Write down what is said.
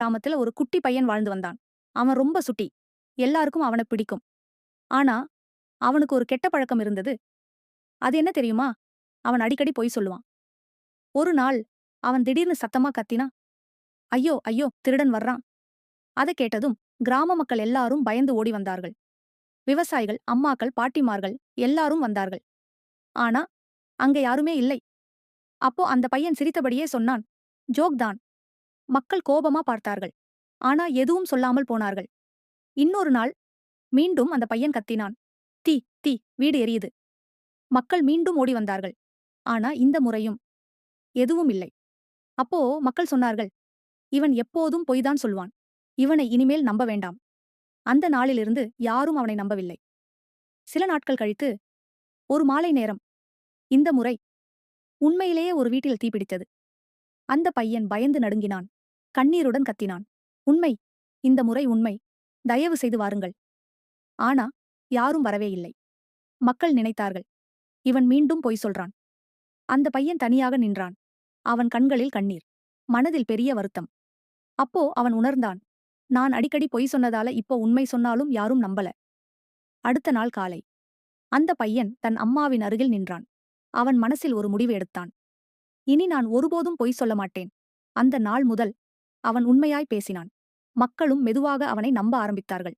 கிராமத்துல ஒரு குட்டி பையன் வாழ்ந்து வந்தான். அவன் ரொம்ப சுட்டி. எல்லாருக்கும் அவன பிடிக்கும். ஆனா, அவனுக்கு ஒரு கெட்ட பழக்கம் இருந்தது. அது என்ன தெரியுமா? அவன் அடிக்கடி பொய் சொல்லுவான். ஒரு நாள் அவன் திடீர்னு சத்தமா கத்தினா, ஐயோ ஐயோ திருடன் வர்றான். அத கேட்டதும் கிராம மக்கள் எல்லாரும் பயந்து ஓடி வந்தார்கள். விவசாயிகள், அம்மாக்கள், பாட்டிமார்கள் எல்லாரும் வந்தார்கள். ஆனா, அங்க யாருமே இல்லை. அப்போ அந்த பையன் சிரித்தபடியே சொன்னான், ஜோக் தான். மக்கள் கோபமா பார்த்தார்கள். ஆனா எதுவும் சொல்லாமல் போனார்கள். இன்னொரு நாள் மீண்டும் அந்த பையன் கத்தினான். தீ தீ வீடு எரியுது. மக்கள் மீண்டும் ஓடி வந்தார்கள். ஆனா இந்த முறையும் எதுவும் இல்லை. அப்போ மக்கள் சொன்னார்கள், இவன் எப்போதும் பொய்தான் சொல்வான். இவனை இனிமேல் நம்ப வேண்டாம். அந்த நாளிலிருந்து யாரும் அவனை நம்பவில்லை. சில நாட்கள் கழித்து ஒரு மாலை நேரம் இந்த முறை உண்மையிலேயே ஒரு வீட்டில் தீப்பிடித்தது. அந்த பையன் பயந்து நடுங்கினான். கண்ணீருடன் கத்தினான். உண்மை, இந்த முறை உண்மை. தயவு செய்து வாருங்கள். ஆனா யாரும் வரவே இல்லை. மக்கள் நினைத்தார்கள், இவன் மீண்டும் பொய் சொல்றான். அந்த பையன் தனியாக நின்றான். அவன் கண்களில் கண்ணீர். மனதில் பெரிய வருத்தம். அப்போ அவன் உணர்ந்தான். நான் அடிக்கடி பொய் சொன்னதால இப்போ உண்மை சொன்னாலும் யாரும் நம்பல. அடுத்த நாள் காலை அந்த பையன் தன் அம்மாவின் அருகில் நின்றான். அவன் மனசில் ஒரு முடிவு எடுத்தான். இனி நான் ஒருபோதும் பொய் சொல்ல மாட்டேன். அந்த நாள் முதல் அவன் உண்மையாய் பேசினான். மக்களும் மெதுவாக அவனை நம்ப ஆரம்பித்தார்கள்.